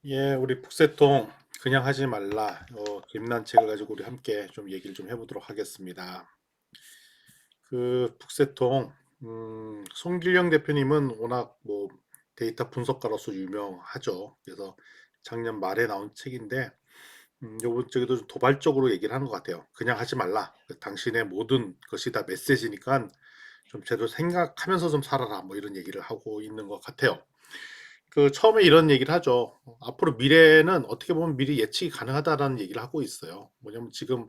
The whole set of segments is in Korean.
우리 북새통 그냥 하지 말라. 김난 책을 가지고 우리 함께 좀 얘기를 좀 해보도록 하겠습니다. 그 북새통, 송길영 대표님은 워낙 뭐 데이터 분석가로서 유명하죠. 그래서 작년 말에 나온 책인데, 요번 쪽에도 좀 도발적으로 얘기를 하는 것 같아요. 그냥 하지 말라. 당신의 모든 것이 다 메시지니까 좀 제대로 생각하면서 좀 살아라. 뭐 이런 얘기를 하고 있는 것 같아요. 그 처음에 이런 얘기를 하죠. 앞으로 미래는 어떻게 보면 미리 예측이 가능하다라는 얘기를 하고 있어요. 뭐냐면 지금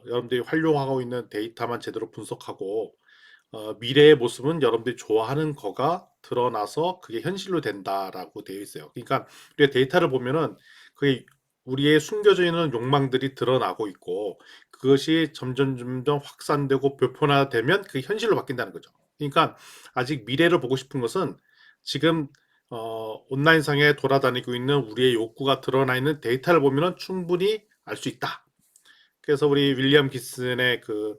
여러분들이 활용하고 있는 데이터만 제대로 분석하고 미래의 모습은 여러분들이 좋아하는 거가 드러나서 그게 현실로 된다라고 되어 있어요. 그러니까 우리가 데이터를 보면은 그게 우리의 숨겨져 있는 욕망들이 드러나고 있고 그것이 점점 확산되고 보편화되면 그게 현실로 바뀐다는 거죠. 그러니까 아직 미래를 보고 싶은 것은 지금 온라인상에 돌아다니고 있는 우리의 욕구가 드러나 있는 데이터를 보면은 충분히 알 수 있다. 그래서 우리 윌리엄 기슨의 그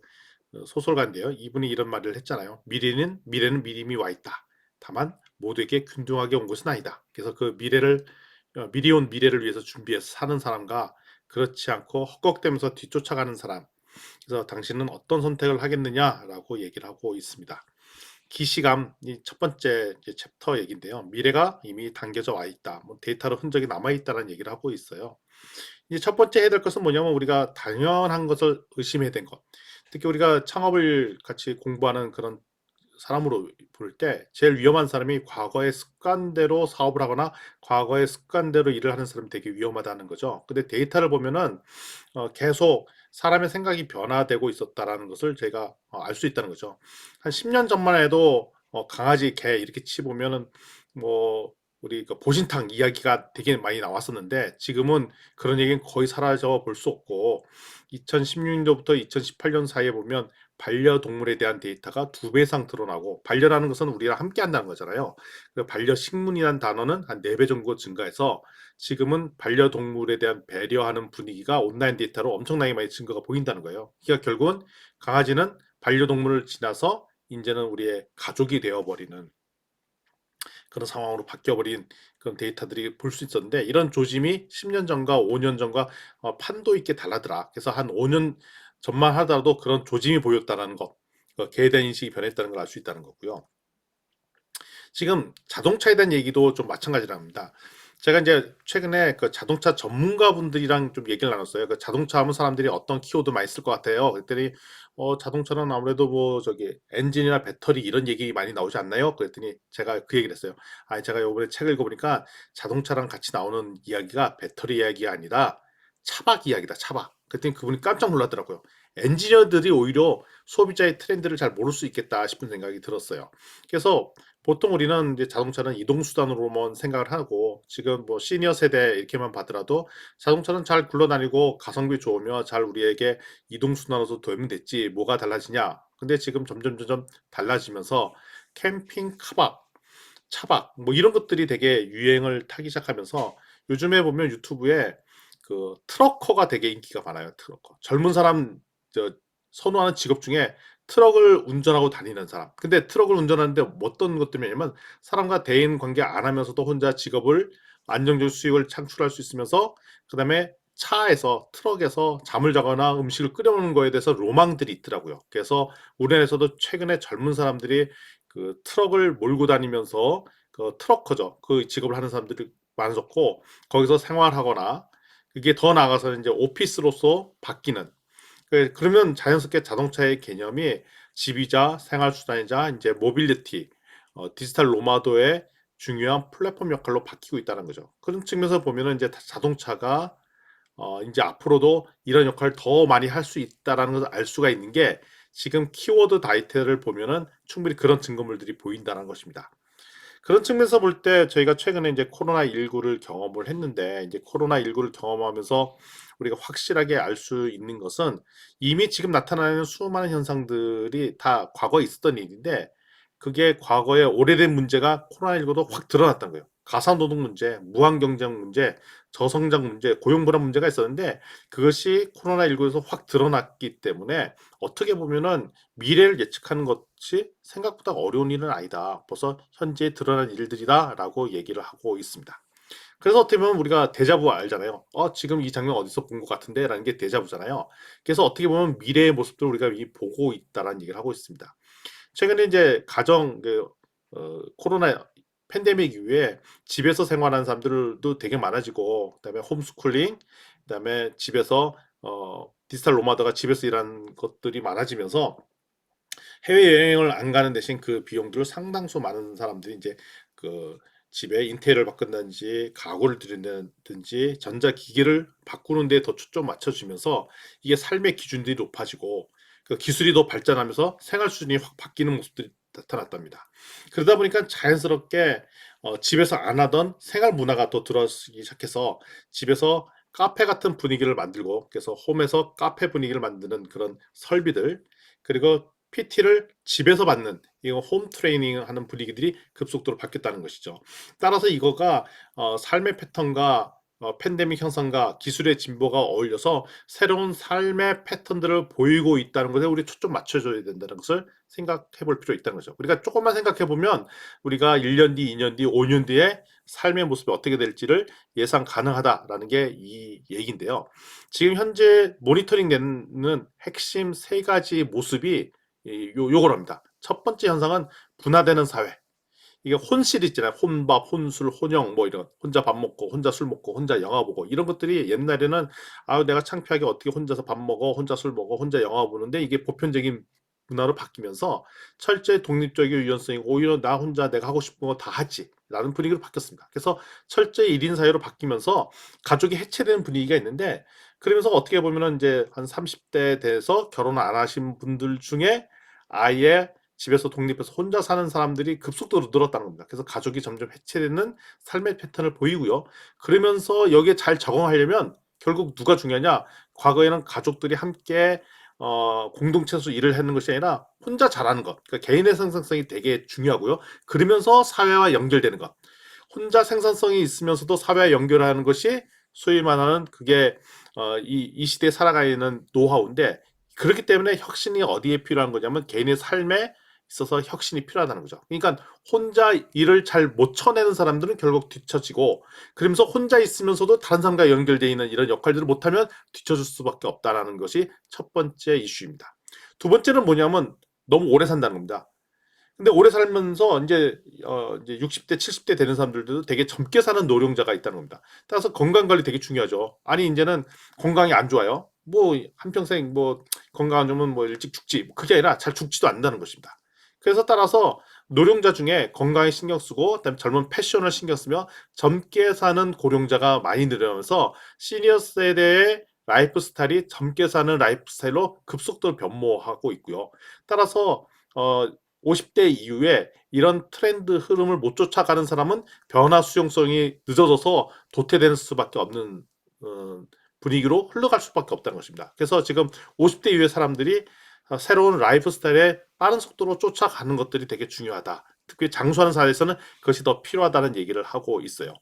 소설가인데요. 이분이 이런 말을 했잖아요. 미래는 미림이 와 있다. 다만 모두에게 균등하게 온 것은 아니다. 그래서 그 미래를 미리 온 미래를 위해서 준비해서 사는 사람과 그렇지 않고 헛걱대면서 뒤쫓아가는 사람. 그래서 당신은 어떤 선택을 하겠느냐라고 얘기를 하고 있습니다. 기시감이 첫 번째 이제 챕터 얘기인데요. 미래가 이미 당겨져 와 있다. 뭐 데이터로 흔적이 남아 있다는 얘기를 하고 있어요. 이제 첫 번째 해야 될 것은 뭐냐면 우리가 당연한 것을 의심해야 된 것. 특히 우리가 창업을 같이 공부하는 그런 사람으로 볼 때 제일 위험한 사람이 과거의 습관대로 사업을 하거나 과거의 습관대로 일을 하는 사람이 되게 위험하다는 거죠. 근데 데이터를 보면은 계속 사람의 생각이 변화되고 있었다라는 것을 제가 알 수 있다는 거죠. 한 10년 전만 해도 강아지, 개 이렇게 치보면은 뭐 우리 그 보신탕 이야기가 되게 많이 나왔었는데 지금은 그런 얘기는 거의 사라져 볼 수 없고 2016년도부터 2018년 사이에 보면 반려동물에 대한 데이터가 2배 이상 드러나고 반려라는 것은 우리랑 함께 한다는 거잖아요. 반려식물이라는 단어는 한 4배 정도 증가해서 지금은 반려동물에 대한 배려하는 분위기가 온라인 데이터로 엄청나게 많이 증가가 보인다는 거예요. 그러니까 결국은 강아지는 반려동물을 지나서 이제는 우리의 가족이 되어버리는 그런 상황으로 바뀌어버린 그런 데이터들이 볼 수 있었는데 이런 조짐이 10년 전과 5년 전과 판도 있게 달라더라. 그래서 한 5년 전만 하더라도 그런 조짐이 보였다는 것, 개에 대한 인식이 변했다는 걸 알 수 있다는 거고요. 지금 자동차에 대한 얘기도 좀 마찬가지랍니다. 제가 이제 최근에 그 자동차 전문가분들이랑 좀 얘기를 나눴어요. 그 자동차 하면 사람들이 어떤 키워드 많이 쓸 것 같아요. 그랬더니 자동차는 아무래도 뭐 저기 엔진이나 배터리 이런 얘기 많이 나오지 않나요? 그랬더니 제가 그 얘기를 했어요. 아, 제가 요번에 책을 읽어보니까 자동차랑 같이 나오는 이야기가 배터리 이야기가 아니라 차박 이야기다, 차박. 그랬더니 그분이 깜짝 놀랐더라고요. 엔지니어들이 오히려 소비자의 트렌드를 잘 모를 수 있겠다 싶은 생각이 들었어요. 그래서 보통 우리는 이제 자동차는 이동 수단으로만 생각을 하고 지금 뭐 시니어 세대 이렇게만 봐더라도 자동차는 잘 굴러다니고 가성비 좋으며 잘 우리에게 이동 수단으로서 되면 됐지 뭐가 달라지냐. 근데 지금 점점 달라지면서 캠핑, 카박, 차박 뭐 이런 것들이 되게 유행을 타기 시작하면서 요즘에 보면 유튜브에 그 트러커가 되게 인기가 많아요. 트러커. 젊은 사람 저 선호하는 직업 중에 트럭을 운전하고 다니는 사람. 근데 트럭을 운전하는데 어떤 것 때문이냐면 사람과 대인 관계 안 하면서도 혼자 직업을 안정적 수익을 창출할 수 있으면서 그다음에 차에서 트럭에서 잠을 자거나 음식을 끓여 먹는 거에 대해서 로망들이 있더라고요. 그래서 우리나라에서도 최근에 젊은 사람들이 그 트럭을 몰고 다니면서 그 트럭커죠. 그 직업을 하는 사람들이 많아졌고 거기서 생활하거나 그게 더 나아가서는 이제 오피스로서 바뀌는 그러면 자연스럽게 자동차의 개념이 집이자 생활수단이자 이제 모빌리티, 디지털 노마드의 중요한 플랫폼 역할로 바뀌고 있다는 거죠. 그런 측면에서 보면은 이제 자동차가 이제 앞으로도 이런 역할을 더 많이 할 수 있다라는 것을 알 수가 있는 게 지금 키워드 다이테를 보면은 충분히 그런 증거물들이 보인다는 것입니다. 그런 측면에서 볼 때 저희가 최근에 이제 코로나19를 경험을 했는데 이제 코로나19를 경험하면서 우리가 확실하게 알 수 있는 것은 이미 지금 나타나는 수많은 현상들이 다 과거에 있었던 일인데 그게 과거에 오래된 문제가 코로나19도 확 드러났던 거예요. 가사노동 문제, 무한경쟁 문제, 저성장 문제, 고용불안 문제가 있었는데 그것이 코로나19에서 확 드러났기 때문에 어떻게 보면은 미래를 예측하는 것이 생각보다 어려운 일은 아니다. 벌써 현재 드러난 일들이다라고 얘기를 하고 있습니다. 그래서 어떻게 보면 우리가 데자부 알잖아요. 지금 이 장면 어디서 본 것 같은데라는 게 데자부잖아요. 그래서 어떻게 보면 미래의 모습들을 우리가 보고 있다라는 얘기를 하고 있습니다. 최근에 이제 가정 코로나 팬데믹 이후에 집에서 생활하는 사람들도 되게 많아지고, 그다음에 홈스쿨링, 그다음에 집에서 디지털 노마드가 집에서 일하는 것들이 많아지면서 해외여행을 안 가는 대신 그 비용들을 상당수 많은 사람들이 이제 그 집에 인테리어를 바꾼다든지 가구를 들인다든지 전자기기를 바꾸는 데 더 초점 맞춰지면서 이게 삶의 기준들이 높아지고 그 기술이 더 발전하면서 생활 수준이 확 바뀌는 모습들이 나타났답니다. 그러다 보니까 자연스럽게 집에서 안 하던 생활 문화가 또 들어서기 시작해서 집에서 카페 같은 분위기를 만들고, 그래서 홈에서 카페 분위기를 만드는 그런 설비들, 그리고 PT를 집에서 받는 이거 홈 트레이닝 하는 분위기들이 급속도로 바뀌었다는 것이죠. 따라서 이거가 삶의 패턴과 팬데믹 현상과 기술의 진보가 어울려서 새로운 삶의 패턴들을 보이고 있다는 것에 우리 초점 맞춰줘야 된다는 것을 생각해 볼 필요 있다는 거죠. 우리가 조금만 생각해 보면 우리가 1년 뒤, 2년 뒤, 5년 뒤에 삶의 모습이 어떻게 될지를 예상 가능하다라는 게 이 얘기인데요. 지금 현재 모니터링 되는 핵심 세 가지 모습이 요거랍니다. 첫 번째 현상은 분화되는 사회. 이게 혼실 있잖아요. 혼밥, 혼술, 혼영 뭐 이런 혼자 밥 먹고 혼자 술 먹고 혼자 영화 보고 이런 것들이 옛날에는 내가 창피하게 어떻게 혼자서 밥 먹어, 혼자 술 먹어, 혼자 영화 보는데 이게 보편적인 문화로 바뀌면서 철저히 독립적이고 유연성이고 오히려 나 혼자 내가 하고 싶은 거 다 하지 라는 분위기로 바뀌었습니다. 그래서 철저히 1인 사회로 바뀌면서 가족이 해체되는 분위기가 있는데, 그러면서 어떻게 보면은 이제 한 30대 돼서 결혼 안 하신 분들 중에 아예 집에서 독립해서 혼자 사는 사람들이 급속도로 늘었다는 겁니다. 그래서 가족이 점점 해체되는 삶의 패턴을 보이고요. 그러면서 여기에 잘 적응하려면 결국 누가 중요하냐? 과거에는 가족들이 함께 공동체에서 일을 하는 것이 아니라 혼자 잘하는 것. 그러니까 개인의 생산성이 되게 중요하고요. 그러면서 사회와 연결되는 것. 혼자 생산성이 있으면서도 사회와 연결하는 것이 소위 말하는 그게 이 시대에 살아가는 노하우인데, 그렇기 때문에 혁신이 어디에 필요한 거냐면 개인의 삶에 있어서 혁신이 필요하다는 거죠. 그러니까 혼자 일을 잘 못 쳐내는 사람들은 결국 뒤처지고, 그러면서 혼자 있으면서도 다른 사람과 연결되어 있는 이런 역할들을 못하면 뒤처질 수밖에 없다라는 것이 첫 번째 이슈입니다. 두 번째는 뭐냐면 너무 오래 산다는 겁니다. 근데 오래 살면서 이제 60대, 70대 되는 사람들도 되게 젊게 사는 노령자가 있다는 겁니다. 따라서 건강 관리 되게 중요하죠. 아니 이제는 건강이 안 좋아요. 뭐 한평생 뭐 건강 안 좋으면 뭐 일찍 죽지. 그게 아니라 잘 죽지도 않는다는 것입니다. 그래서 따라서 노령자 중에 건강에 신경 쓰고 그다음에 젊은 패션을 신경 쓰며 젊게 사는 고령자가 많이 늘어나면서 시니어 세대의 라이프 스타일이 젊게 사는 라이프 스타일로 급속도로 변모하고 있고요. 따라서 어 50대 이후에 이런 트렌드 흐름을 못 쫓아가는 사람은 변화 수용성이 늦어져서 도태되는 수밖에 없는 어, 분위기로 흘러갈 수밖에 없다는 것입니다. 그래서 지금 50대 이후의 사람들이 새로운 라이프 스타일에 빠른 속도로 쫓아가는 것들이 되게 중요하다. 특히 장수하는 사회에서는 그것이 더 필요하다는 얘기를 하고 있어요.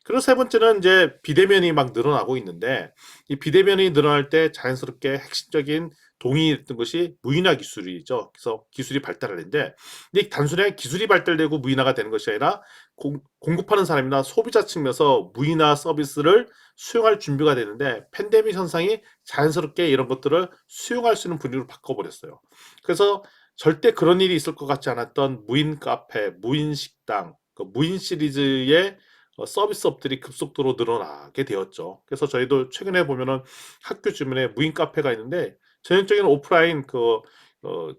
그리고 세 번째는 이제 비대면이 막 늘어나고 있는데, 이 비대면이 늘어날 때 자연스럽게 핵심적인 동의했던 것이 무인화 기술이죠. 그래서 기술이 발달하는데, 근데 단순하게 기술이 발달되고 무인화가 되는 것이 아니라 공급하는 사람이나 소비자 측면에서 무인화 서비스를 수용할 준비가 되는데, 팬데믹 현상이 자연스럽게 이런 것들을 수용할 수 있는 분위기로 바꿔버렸어요. 그래서 절대 그런 일이 있을 것 같지 않았던 무인 카페, 무인 식당, 무인 시리즈의 서비스업들이 급속도로 늘어나게 되었죠. 그래서 저희도 최근에 보면은 학교 주변에 무인 카페가 있는데 전형적인 오프라인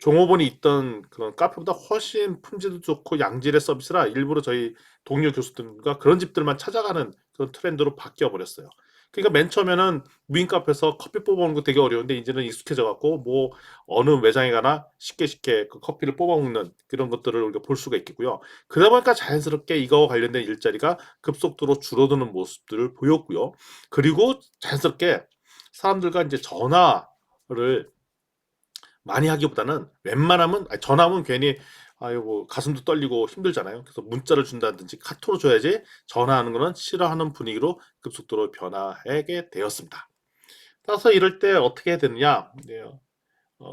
종업원이 있던 그런 카페보다 훨씬 품질도 좋고 양질의 서비스라 일부러 저희 동료 교수들과 그런 집들만 찾아가는 그런 트렌드로 바뀌어 버렸어요. 그러니까 맨 처음에는 무인 카페에서 커피 뽑아오는 거 되게 어려운데 이제는 익숙해져 갖고 뭐 어느 매장에 가나 쉽게 그 커피를 뽑아 먹는 그런 것들을 우리가 볼 수가 있겠고요. 그러다 보니까 자연스럽게 이거와 관련된 일자리가 급속도로 줄어드는 모습들을 보였고요. 그리고 자연스럽게 사람들과 이제 전화를 많이 하기보다는 웬만하면 전화하면 괜히 아유 뭐 가슴도 떨리고 힘들잖아요. 그래서 문자를 준다든지 카톡을 줘야지 전화하는 거는 싫어하는 분위기로 급속도로 변화하게 되었습니다. 따라서 이럴 때 어떻게 해야 되느냐? 네,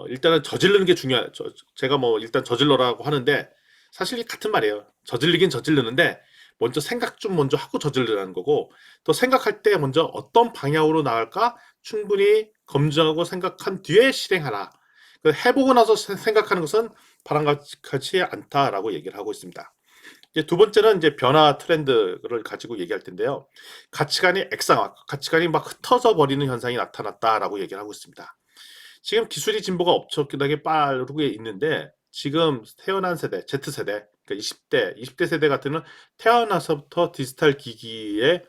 일단은 저지르는 게 중요해요. 제가 뭐 일단 저질러라고 하는데 사실 같은 말이에요. 저질리긴 저질르는데 먼저 생각 좀 먼저 하고 저지르라는 거고, 또 생각할 때 먼저 어떤 방향으로 나갈까 충분히 검증하고 생각한 뒤에 실행하라. 해보고 나서 생각하는 것은 바람직하지 않다라고 얘기를 하고 있습니다. 이제 두 번째는 이제 변화 트렌드를 가지고 얘기할 텐데요. 가치관이 액상화, 가치관이 막 흩어져 버리는 현상이 나타났다라고 얘기를 하고 있습니다. 지금 기술이 진보가 엄청나게 빠르게 있는데, 지금 태어난 세대, Z세대, 그러니까 20대 세대 같은 는 태어나서부터 디지털 기기에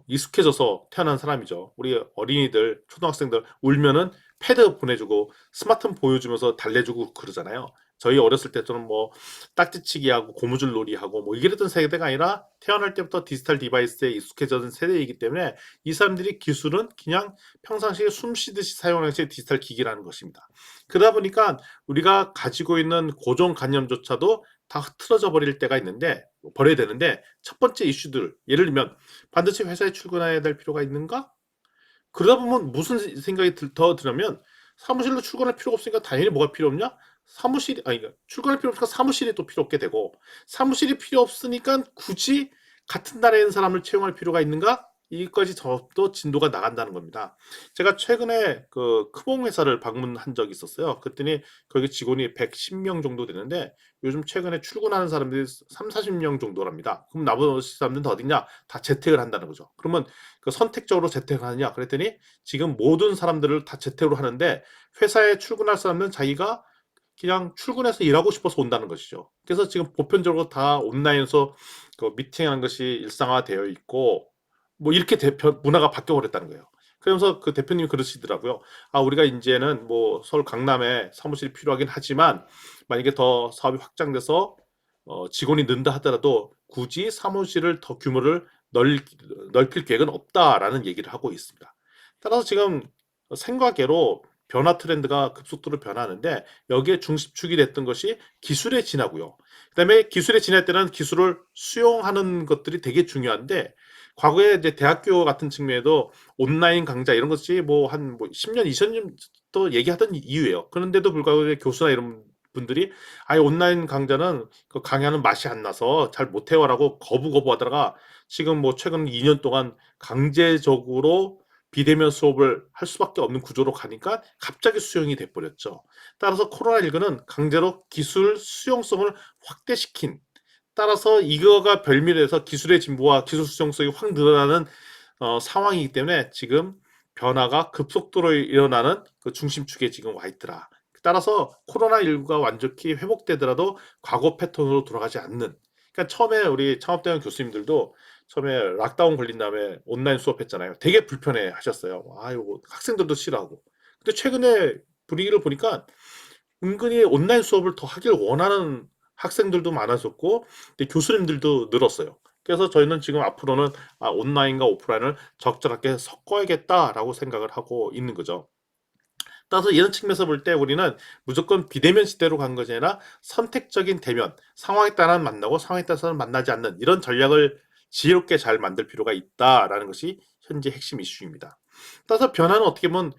익숙해져서 태어난 사람이죠. 우리 어린이들, 초등학생들 울면은 패드 보내주고 스마트폰 보여주면서 달래주고 그러잖아요. 저희 어렸을 때처럼 뭐 딱지치기하고 고무줄 놀이하고 뭐 이랬던 세대가 아니라 태어날 때부터 디지털 디바이스에 익숙해졌던 세대이기 때문에 이 사람들이 기술은 그냥 평상시에 숨 쉬듯이 사용하는 것이 디지털 기기라는 것입니다. 그러다 보니까 우리가 가지고 있는 고정관념조차도 다 흐트러져 버릴 때가 있는데, 버려야 되는데, 첫 번째 이슈들, 예를 들면 반드시 회사에 출근해야 될 필요가 있는가? 그러다 보면 무슨 생각이 더 들냐면, 사무실로 출근할 필요가 없으니까 당연히 뭐가 필요 없냐? 출근할 필요 없으니까 사무실이 또 필요 없게 되고, 사무실이 필요 없으니까 굳이 같은 나라에 있는 사람을 채용할 필요가 있는가? 이까지 또 진도가 나간다는 겁니다. 제가 최근에 그 크봉 회사를 방문한 적이 있었어요. 그랬더니 거기 직원이 110명 정도 되는데, 요즘 최근에 출근하는 사람들이 3, 40명 정도랍니다. 그럼 나머지 사람들은 다 어디냐? 다 재택을 한다는 거죠. 그러면 그 선택적으로 재택을 하느냐? 그랬더니 지금 모든 사람들을 다 재택으로 하는데, 회사에 출근할 사람은 자기가 그냥 출근해서 일하고 싶어서 온다는 것이죠. 그래서 지금 보편적으로 다 온라인에서 그 미팅하는 것이 일상화되어 있고, 뭐 이렇게 문화가 바뀌어 버렸다는 거예요. 그러면서 그 대표님이 그러시더라고요. 우리가 이제는 뭐 서울 강남에 사무실이 필요하긴 하지만, 만약에 더 사업이 확장돼서 직원이 는다 하더라도 굳이 사무실을 더 규모를 넓힐 계획은 없다라는 얘기를 하고 있습니다. 따라서 지금 생과계로 변화 트렌드가 급속도로 변하는데, 여기에 중심축이 됐던 것이 기술의 진화고요. 그다음에 기술의 진화 때는 기술을 수용하는 것들이 되게 중요한데, 과거에 이제 대학교 같은 측면에도 온라인 강좌 이런 것이 뭐 한 10년, 20년 또 얘기하던 이유예요. 그런데도 불구하고 교수나 이런 분들이 아예 온라인 강좌는 그 강의하는 맛이 안 나서 잘 못해요라고 거부하다가, 지금 뭐 최근 2년 동안 강제적으로 비대면 수업을 할 수밖에 없는 구조로 가니까 갑자기 수용이 돼버렸죠. 따라서 코로나19는 강제로 기술 수용성을 확대시킨, 따라서 이거가 별미해서 기술의 진보와 기술 수용성이 확 늘어나는 상황이기 때문에 지금 변화가 급속도로 일어나는 그 중심축에 지금 와 있더라. 따라서 코로나19가 완전히 회복되더라도 과거 패턴으로 돌아가지 않는. 그러니까 처음에 우리 창업대학 교수님들도 처음에 락다운 걸린 다음에 온라인 수업했잖아요. 되게 불편해 하셨어요. 아유, 학생들도 싫어하고. 근데 최근에 분위기를 보니까 은근히 온라인 수업을 더 하길 원하는 학생들도 많아졌고, 근데 교수님들도 늘었어요. 그래서 저희는 지금 앞으로는 온라인과 오프라인을 적절하게 섞어야겠다라고 생각을 하고 있는 거죠. 따라서 이런 측면에서 볼 때 우리는 무조건 비대면 시대로 간 것이 아니라 선택적인 대면, 상황에 따라 만나고 상황에 따라서는 만나지 않는 이런 전략을 지혜롭게 잘 만들 필요가 있다라는 것이 현재 핵심 이슈입니다. 따라서 변화는 어떻게 보면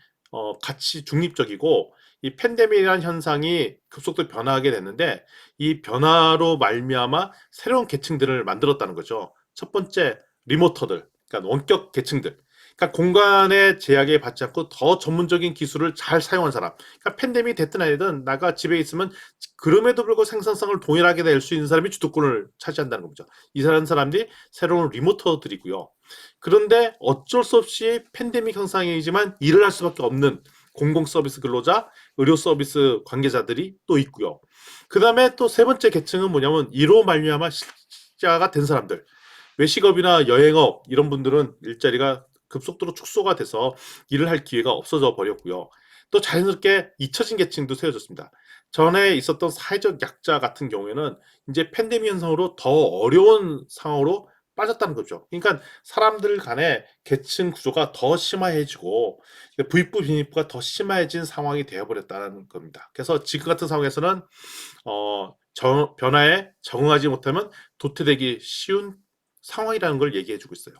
가치 중립적이고, 이 팬데믹이라는 현상이 급속도로 변화하게 됐는데, 이 변화로 말미암아 새로운 계층들을 만들었다는 거죠. 첫 번째, 리모터들, 그러니까 원격 계층들. 그러니까 공간의 제약에 받지 않고 더 전문적인 기술을 잘 사용한 사람. 그러니까 팬데믹이 됐든 아니든 나가 집에 있으면 그럼에도 불구하고 생산성을 동일하게 낼 수 있는 사람이 주도권을 차지한다는 거죠. 이 사람들이 새로운 리모터들이고요. 그런데 어쩔 수 없이 팬데믹 현상이지만 일을 할 수밖에 없는 공공 서비스 근로자, 의료 서비스 관계자들이 또 있고요. 그 다음에 또 세 번째 계층은 뭐냐면 이로 말미암아 실자가 된 사람들. 외식업이나 여행업 이런 분들은 일자리가 급속도로 축소가 돼서 일을 할 기회가 없어져 버렸고요. 또 자연스럽게 잊혀진 계층도 세워졌습니다. 전에 있었던 사회적 약자 같은 경우에는 이제 팬데믹 현상으로 더 어려운 상황으로 빠졌다는 거죠. 그러니까 사람들 간의 계층 구조가 더 심화해지고 부익부 빈익부가 더 심해진 상황이 되어버렸다는 겁니다. 그래서 지금 같은 상황에서는 변화에 적응하지 못하면 도태되기 쉬운 상황이라는 걸 얘기해주고 있어요.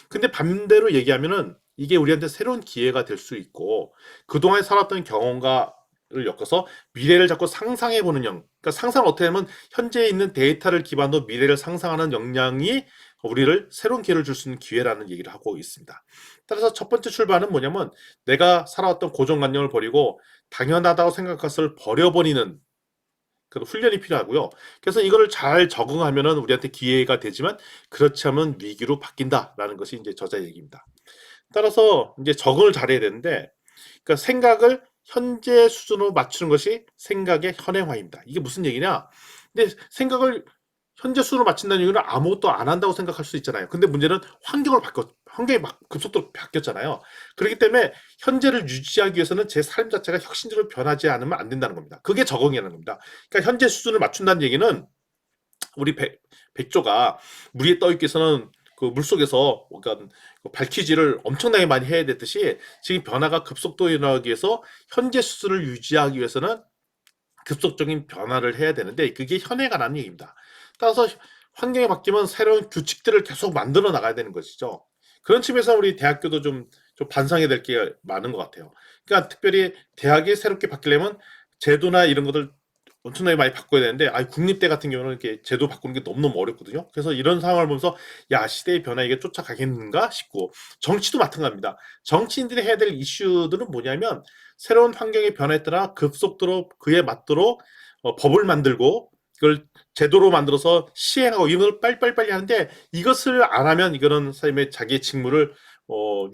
근데 반대로 얘기하면은 이게 우리한테 새로운 기회가 될 수 있고, 그동안 살았던 경험과 엮어서 미래를 자꾸 상상해 보는 그러니까 상상을 어떻게 하면 현재 있는 데이터를 기반으로 미래를 상상하는 역량이 우리를 새로운 기회를 줄 수 있는 기회라는 얘기를 하고 있습니다. 따라서 첫 번째 출발은 뭐냐면 내가 살아왔던 고정관념을 버리고 당연하다고 생각한 것을 버려버리는 그런 훈련이 필요하고요. 그래서 이거를 잘 적응하면은 우리한테 기회가 되지만 그렇지 않으면 위기로 바뀐다라는 것이 이제 저자 얘기입니다. 따라서 이제 적응을 잘해야 되는데 그러니까 생각을 현재 수준으로 맞추는 것이 생각의 현행화입니다. 이게 무슨 얘기냐? 근데 생각을 현재 수준으로 맞춘다는 얘기는 아무것도 안 한다고 생각할 수 있잖아요. 근데 문제는 환경이 막 급속도로 바뀌었잖아요. 그렇기 때문에 현재를 유지하기 위해서는 제 삶 자체가 혁신적으로 변하지 않으면 안 된다는 겁니다. 그게 적응이라는 겁니다. 그러니까 현재 수준을 맞춘다는 얘기는 우리 백조가 물 위에 떠 있기 위해서는 그 물속에서 그러니까 밝히지를 엄청나게 많이 해야 되듯이 지금 변화가 급속도로 일어나기 위해서 현재 수준을 유지하기 위해서는 급속적인 변화를 해야 되는데 그게 현해가라는 얘기입니다. 따라서 환경이 바뀌면 새로운 규칙들을 계속 만들어 나가야 되는 것이죠. 그런 측면에서 우리 대학교도 좀 반성해야 될 게 많은 것 같아요. 그러니까 특별히 대학이 새롭게 바뀌려면 제도나 이런 것들 엄청나게 많이 바꿔야 되는데 국립대 같은 경우는 이렇게 제도 바꾸는 게 너무너무 어렵거든요. 그래서 이런 상황을 보면서 야 시대의 변화에 이게 쫓아가겠는가 싶고 정치도 마찬가지입니다. 정치인들이 해야 될 이슈들은 뭐냐면 새로운 환경의 변화에 따라 급속도로 그에 맞도록 법을 만들고 그걸 제도로 만들어서 시행하고 이런 걸 빨리빨리 하는데 이것을 안 하면 이거는 삶의 자기의 직무를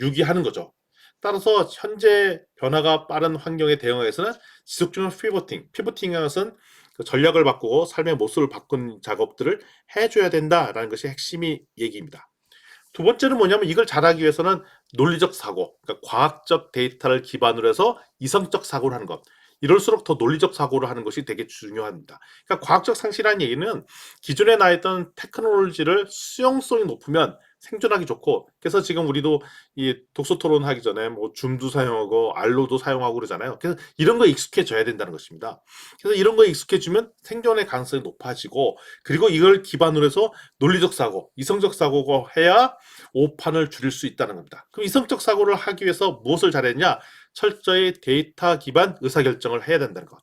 유기하는 거죠. 따라서 현재 변화가 빠른 환경에 대응하기 위해서는 지속적인 피보팅이라는 것은 그 전략을 바꾸고 삶의 모습을 바꾼 작업들을 해줘야 된다라는 것이 핵심이 얘기입니다. 두 번째는 뭐냐면 이걸 잘하기 위해서는 논리적 사고, 그러니까 과학적 데이터를 기반으로 해서 이성적 사고를 하는 것. 이럴수록 더 논리적 사고를 하는 것이 되게 중요합니다. 그러니까 과학적 상식이라는 얘기는 기존에 나 있던 테크놀로지를 수용성이 높으면 생존하기 좋고 그래서 지금 우리도 이 독서 토론 하기 전에 뭐 줌도 사용하고 알로도 사용하고 그러잖아요. 그래서 이런 거에 익숙해져야 된다는 것입니다. 그래서 이런 거에 익숙해지면 생존의 가능성이 높아지고 그리고 이걸 기반으로 해서 논리적 사고, 이성적 사고가 해야 오판을 줄일 수 있다는 겁니다. 그럼 이성적 사고를 하기 위해서 무엇을 잘했냐? 철저히 데이터 기반 의사결정을 해야 된다는 것.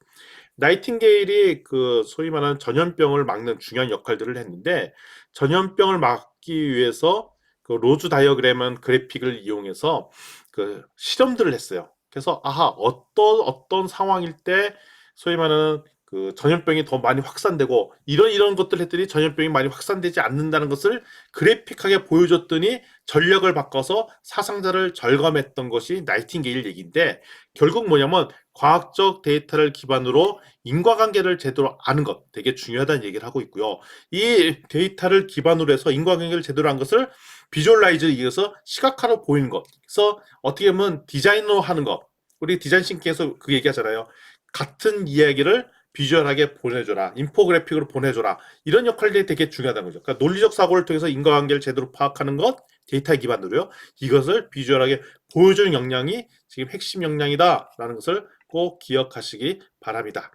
나이팅게일이 그 소위 말하는 전염병을 막는 중요한 역할들을 했는데 전염병을 막기 위해서 그 로즈 다이어그램은 그래픽을 이용해서 그 실험들을 했어요. 그래서 어떤 상황일 때 소위 말하는 그 전염병이 더 많이 확산되고 이런 것들을 했더니 전염병이 많이 확산되지 않는다는 것을 그래픽하게 보여줬더니 전력을 바꿔서 사상자를 절감했던 것이 나이팅게일 얘기인데 결국 뭐냐면 과학적 데이터를 기반으로 인과관계를 제대로 아는 것 되게 중요하다는 얘기를 하고 있고요. 이 데이터를 기반으로 해서 인과관계를 제대로 한 것을 비주얼라이즈에 이어서 시각화로 보이는 것. 그래서 어떻게 보면 디자인으로 하는 것. 우리 디자인 싱크에서 그 얘기하잖아요. 같은 이야기를 비주얼하게 보내줘라. 인포그래픽으로 보내줘라. 이런 역할들이 되게 중요하다는 거죠. 그러니까 논리적 사고를 통해서 인과관계를 제대로 파악하는 것, 데이터 기반으로요. 이것을 비주얼하게 보여주는 역량이 지금 핵심 역량이다라는 것을 꼭 기억하시기 바랍니다.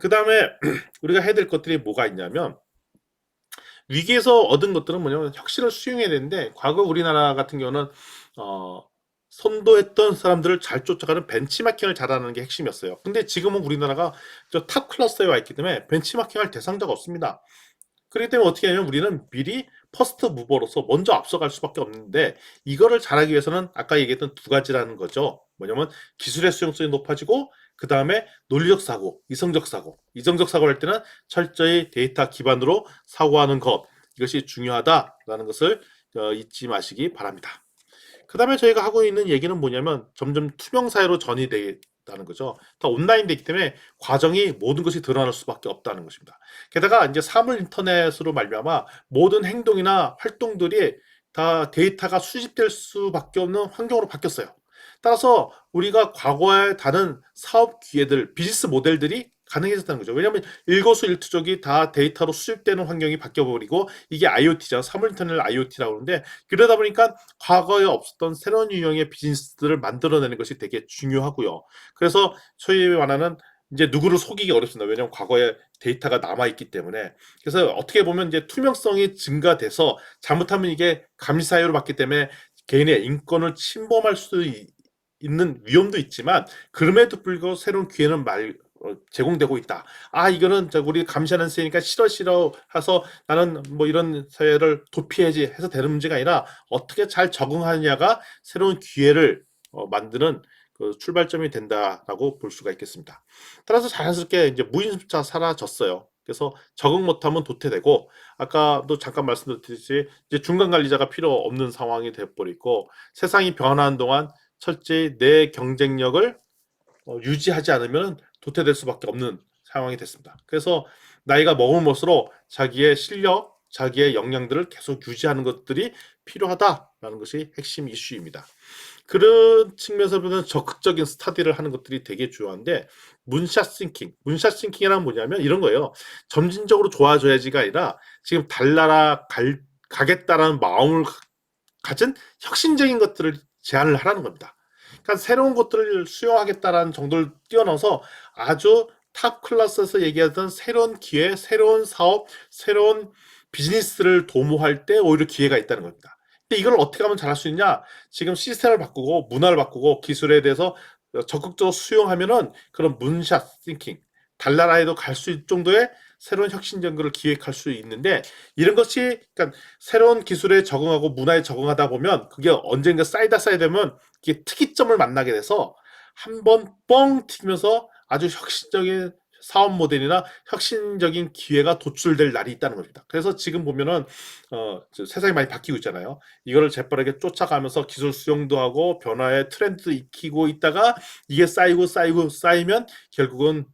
그 다음에 우리가 해야 될 것들이 뭐가 있냐면 위기에서 얻은 것들은 뭐냐면 혁신을 수용해야 되는데 과거 우리나라 같은 경우는 선도했던 사람들을 잘 쫓아가는 벤치마킹을 잘하는 게 핵심이었어요. 근데 지금은 우리나라가 저 탑 클래스에 와 있기 때문에 벤치마킹할 대상자가 없습니다. 그렇기 때문에 어떻게 하냐면 우리는 미리 퍼스트 무버로서 먼저 앞서갈 수밖에 없는데 이거를 잘하기 위해서는 아까 얘기했던 두 가지라는 거죠. 뭐냐면 기술의 수용성이 높아지고 그 다음에 논리적 사고, 이성적 사고. 이성적 사고를 할 때는 철저히 데이터 기반으로 사고하는 것 이것이 중요하다라는 것을 잊지 마시기 바랍니다. 그 다음에 저희가 하고 있는 얘기는 뭐냐면 점점 투명 사회로 전이되다는 거죠. 다 온라인 되기 때문에 과정이 모든 것이 드러날 수밖에 없다는 것입니다. 게다가 이제 사물 인터넷으로 말미암아 모든 행동이나 활동들이 다 데이터가 수집될 수밖에 없는 환경으로 바뀌었어요. 따라서 우리가 과거에 다른 사업 기회들, 비즈니스 모델들이 가능해졌다는 거죠. 왜냐하면 일거수일투족이 다 데이터로 수집되는 환경이 바뀌어버리고 이게 IoT죠. 사물 인터넷 IoT라고 하는데 그러다 보니까 과거에 없었던 새로운 유형의 비즈니스들을 만들어내는 것이 되게 중요하고요. 그래서 소위 말하는 이제 누구를 속이기 어렵습니다. 왜냐하면 과거에 데이터가 남아있기 때문에. 그래서 어떻게 보면 이제 투명성이 증가돼서 잘못하면 이게 감시 사유로 받기 때문에 개인의 인권을 침범할 수 있는 위험도 있지만 그럼에도 불구하고 새로운 기회는 제공되고 있다. 아, 이거는 우리 감시하는 세니까 싫어 해서 나는 뭐 이런 사회를 도피해야지 해서 되는 문제가 아니라 어떻게 잘 적응하느냐가 새로운 기회를 만드는 그 출발점이 된다라고 볼 수가 있겠습니다. 따라서 자연스럽게 이제 무임승차 사라졌어요. 그래서 적응 못하면 도태되고, 아까도 잠깐 말씀드렸듯이 이제 중간 관리자가 필요 없는 상황이 돼버리고, 세상이 변화하는 동안 철저히 내 경쟁력을 유지하지 않으면 도태될 수밖에 없는 상황이 됐습니다. 그래서 나이가 먹을수록 자기의 실력, 자기의 역량들을 계속 유지하는 것들이 필요하다라는 것이 핵심 이슈입니다. 그런 측면에서 보면 적극적인 스터디를 하는 것들이 되게 중요한데, 문샷 싱킹이란 뭐냐면 이런 거예요. 점진적으로 좋아져야지가 아니라 지금 달나라 가겠다라는 마음을 가진 혁신적인 것들을 제안을 하라는 겁니다. 그러니까 새로운 것들을 수용하겠다라는 정도를 뛰어넘어서 아주 탑 클래스에서 얘기하던 새로운 기회, 새로운 사업, 새로운 비즈니스를 도모할 때 오히려 기회가 있다는 겁니다. 근데 이걸 어떻게 하면 잘할 수 있냐? 지금 시스템을 바꾸고 문화를 바꾸고 기술에 대해서 적극적으로 수용하면은 그런 문샷 싱킹, 달나라에도 갈 수 있을 정도의 새로운 혁신적인 기획할 수 있는데, 이런 것이 그러니까 새로운 기술에 적응하고 문화에 적응하다 보면 그게 언젠가 쌓이다 되면 이게 특이점을 만나게 돼서 한번 뻥 튀면서 아주 혁신적인 사업 모델이나 혁신적인 기회가 도출될 날이 있다는 겁니다. 그래서 지금 보면은 세상이 많이 바뀌고 있잖아요. 이거를 재빠르게 쫓아가면서 기술 수용도 하고 변화의 트렌드도 익히고 있다가 이게 쌓이면 결국은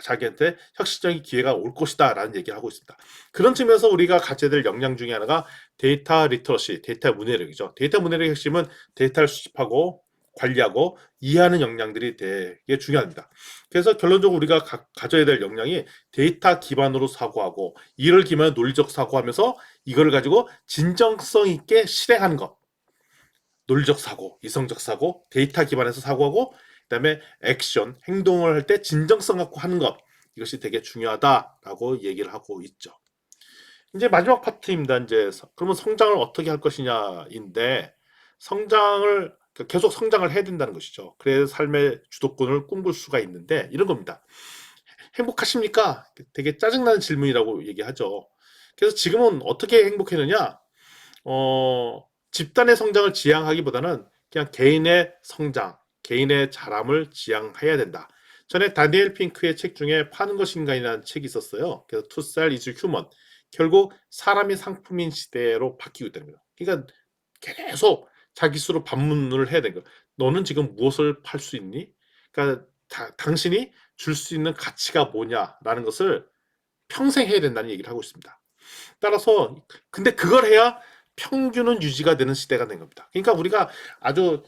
자기한테 혁신적인 기회가 올 것이다라는 얘기를 하고 있습니다. 그런 측면에서 우리가 가져야 될 역량 중에 하나가 데이터 리터러시, 데이터 문해력이죠. 데이터 문해력의 핵심은 데이터를 수집하고 관리하고 이해하는 역량들이 되게 중요합니다. 그래서 결론적으로 우리가 가져야 될 역량이 데이터 기반으로 사고하고, 이를 기반으로 논리적 사고하면서 이걸 가지고 진정성 있게 실행하는 것. 논리적 사고, 이성적 사고, 데이터 기반에서 사고하고, 그다음에 액션, 행동을 할 때 진정성 갖고 하는 것. 이것이 되게 중요하다라고 얘기를 하고 있죠. 이제 마지막 파트입니다. 이제 그러면 성장을 어떻게 할 것이냐인데, 성장을 계속 성장을 해야 된다는 것이죠. 그래서 삶의 주도권을 꿈꿀 수가 있는데 이런 겁니다. 행복하십니까? 되게 짜증나는 질문이라고 얘기하죠. 그래서 지금은 어떻게 행복했느냐? 집단의 성장을 지향하기보다는 그냥 개인의 성장, 개인의 자람을 지향해야 된다. 전에 다니엘 핑크의 책 중에 파는 것인가이라는 책이 있었어요. 그래서 To Sell is Human. 결국 사람이 상품인 시대로 바뀌고 있다는 거예요. 그러니까 계속 자기 스스로 반문을 해야 되는 거예요. 너는 지금 무엇을 팔 수 있니? 그러니까 당신이 줄 수 있는 가치가 뭐냐라는 것을 평생 해야 된다는 얘기를 하고 있습니다. 따라서 근데 그걸 해야 평균은 유지가 되는 시대가 된 겁니다. 그러니까 우리가 아주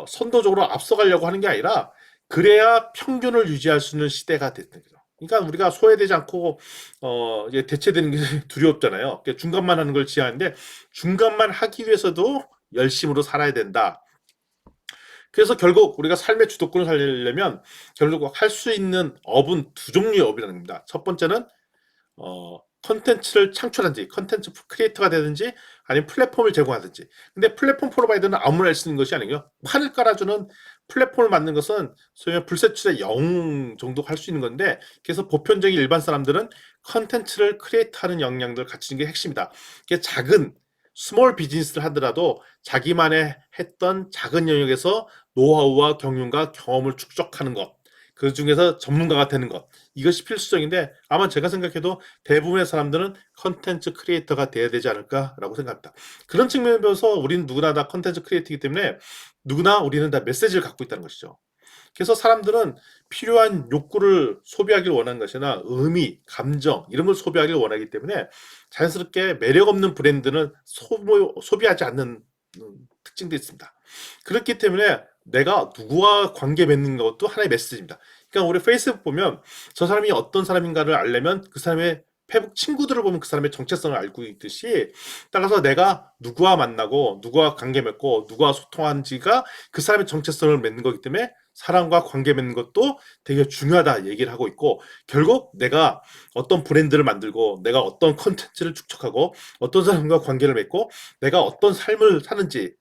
선도적으로 앞서가려고 하는 게 아니라 그래야 평균을 유지할 수 있는 시대가 됐던 거죠. 그러니까 우리가 소외되지 않고 이제 대체되는 게 두렵잖아요. 그러니까 중간만 하는 걸 지향하는데 중간만 하기 위해서도 열심으로 살아야 된다. 그래서 결국 우리가 삶의 주도권을 살리려면 결국 할 수 있는 업은 두 종류의 업이라는 겁니다. 첫 번째는 컨텐츠를 창출하든지 컨텐츠 크리에이터가 되든지 아니면 플랫폼을 제공하든지. 근데 플랫폼 프로바이더는 아무나 할 수 있는 것이 아니고요. 판을 깔아주는 플랫폼을 만든 것은 소위 말해 불세출의 영 정도 할 수 있는 건데, 그래서 보편적인 일반 사람들은 컨텐츠를 크리에이트하는 역량들을 갖추는 게 핵심이다. 이게 작은 스몰 비즈니스를 하더라도 자기만의 했던 작은 영역에서 노하우와 경륜과 경험을 축적하는 것, 그 중에서 전문가가 되는 것, 이것이 필수적인데 아마 제가 생각해도 대부분의 사람들은 컨텐츠 크리에이터가 돼야 되지 않을까라고 생각합니다. 그런 측면에서 우리는 누구나 다 컨텐츠 크리에이터이기 때문에 누구나 우리는 다 메시지를 갖고 있다는 것이죠. 그래서 사람들은 필요한 욕구를 소비하길 원하는 것이나 의미, 감정 이런 걸 소비하길 원하기 때문에 자연스럽게 매력 없는 브랜드는 소비하지 않는 특징도 있습니다. 그렇기 때문에 내가 누구와 관계 맺는 것도 하나의 메시지입니다. 그러니까 우리 페이스북 보면 저 사람이 어떤 사람인가를 알려면 그 사람의 페북 친구들을 보면 그 사람의 정체성을 알고 있듯이, 따라서 내가 누구와 만나고 누구와 관계 맺고 누구와 소통하는지가 그 사람의 정체성을 맺는 거기 때문에 사람과 관계 맺는 것도 되게 중요하다 얘기를 하고 있고, 결국 내가 어떤 브랜드를 만들고 내가 어떤 컨텐츠를 축적하고 어떤 사람과 관계를 맺고 내가 어떤 삶을 사는지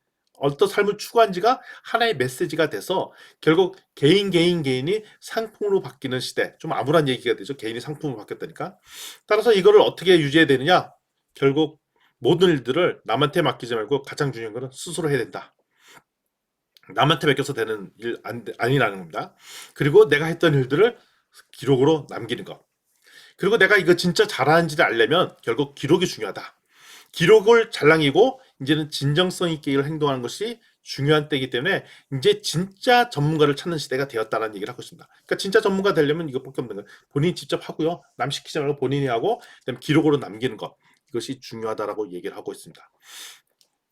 어떤 삶을 추구한지가 하나의 메시지가 돼서 결국 개인이 상품으로 바뀌는 시대. 좀 암울한 얘기가 되죠. 개인이 상품으로 바뀌었다니까. 따라서 이거를 어떻게 유지해야 되느냐? 결국 모든 일들을 남한테 맡기지 말고 가장 중요한 거는 스스로 해야 된다. 남한테 맡겨서 되는 일 아니라는 겁니다. 그리고 내가 했던 일들을 기록으로 남기는 것. 그리고 내가 이거 진짜 잘하는지를 알려면 결국 기록이 중요하다. 기록을 잘 남기고 이제는 진정성 있게 일을 행동하는 것이 중요한 때이기 때문에 이제 진짜 전문가를 찾는 시대가 되었다는 얘기를 하고 있습니다. 그러니까 진짜 전문가 되려면 이것밖에 없는 거예요. 본인이 직접 하고요. 남 시키지 말고 본인이 하고 그다음에 기록으로 남기는 것. 이것이 중요하다라고 얘기를 하고 있습니다.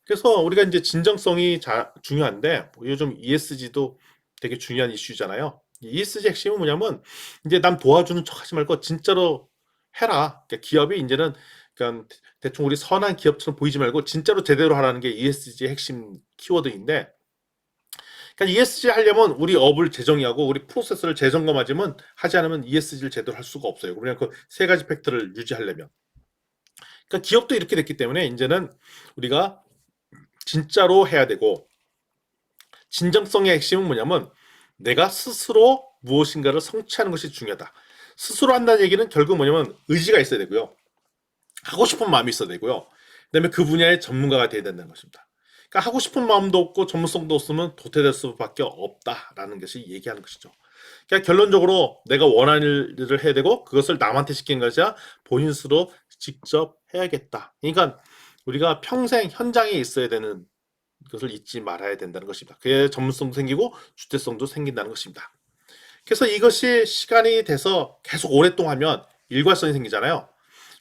그래서 우리가 이제 진정성이 중요한데 요즘 ESG도 되게 중요한 이슈잖아요. ESG 핵심은 뭐냐면 이제 남 도와주는 척 하지 말고 진짜로 해라. 그러니까 기업이 이제는 그러니까 대충 우리 선한 기업처럼 보이지 말고 진짜로 제대로 하라는 게 ESG의 핵심 키워드인데, 그러니까 ESG 하려면 우리 업을 재정의하고 우리 프로세스를 재점검하지만 하지 않으면 ESG를 제대로 할 수가 없어요. 그냥 그 세 가지 팩트를 유지하려면. 그러니까 기업도 이렇게 됐기 때문에 이제는 우리가 진짜로 해야 되고, 진정성의 핵심은 뭐냐면 내가 스스로 무엇인가를 성취하는 것이 중요하다. 스스로 한다는 얘기는 결국 뭐냐면 의지가 있어야 되고요. 하고 싶은 마음이 있어야 되고요. 그다음에 그 분야의 전문가가 돼야 된다는 것입니다. 그러니까 하고 싶은 마음도 없고 전문성도 없으면 도태될 수밖에 없다라는 것이 얘기하는 것이죠. 그러니까 결론적으로 내가 원하는 일을 해야 되고 그것을 남한테 시키는 것이 아니라 본인 스스로 직접 해야겠다. 그러니까 우리가 평생 현장에 있어야 되는 것을 잊지 말아야 된다는 것입니다. 그게 전문성도 생기고 주체성도 생긴다는 것입니다. 그래서 이것이 시간이 돼서 계속 오랫동안 하면 일관성이 생기잖아요.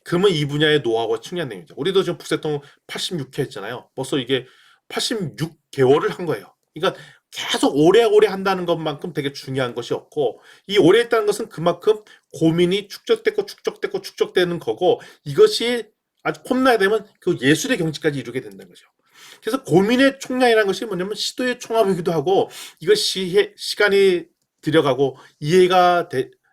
그러면 이 분야의 노하우가 중요한 내용이죠. 우리도 지금 북새통 86회 했잖아요. 벌써 이게 86개월을 한 거예요. 그러니까 계속 오래오래 한다는 것만큼 되게 중요한 것이 없고, 이 오래 했다는 것은 그만큼 고민이 축적되는 거고, 이것이 아주 폼나야 되면 그 예술의 경지까지 이루게 된다는 거죠. 그래서 고민의 총량이라는 것이 뭐냐면 시도의 총합이기도 하고, 이것이 시간이 들여가고 이해가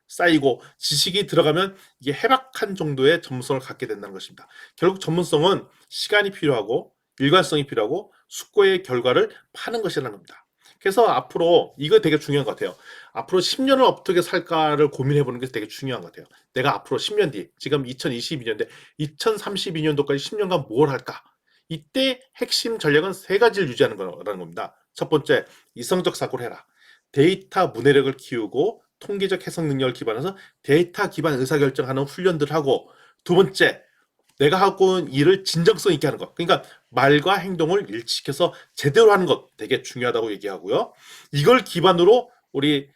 쌓이고 지식이 들어가면 이게 해박한 정도의 전문성을 갖게 된다는 것입니다. 결국 전문성은 시간이 필요하고 일관성이 필요하고 숙고의 결과를 파는 것이라는 겁니다. 그래서 앞으로 이거 되게 중요한 것 같아요. 앞으로 10년을 어떻게 살까를 고민해보는 게 되게 중요한 것 같아요. 내가 앞으로 10년 뒤, 지금 2022년인데 2032년도까지 10년간 뭘 할까? 이때 핵심 전략은 세 가지를 유지하는 거라는 겁니다. 첫 번째, 이성적 사고를 해라. 데이터 문해력을 키우고 통계적 해석 능력을 기반해서 데이터 기반 의사결정하는 훈련들을 하고, 두 번째, 내가 하고 있는 일을 진정성 있게 하는 것. 그러니까 말과 행동을 일치시켜서 제대로 하는 것 되게 중요하다고 얘기하고요. 이걸 기반으로 우리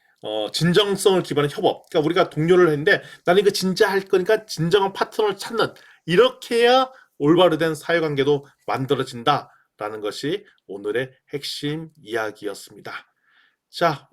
진정성을 기반한 협업. 그러니까 우리가 동료를 했는데 나는 이거 진짜 할 거니까 진정한 파트너를 찾는, 이렇게 해야 올바로 된 사회관계도 만들어진다라는 것이 오늘의 핵심 이야기였습니다. 자,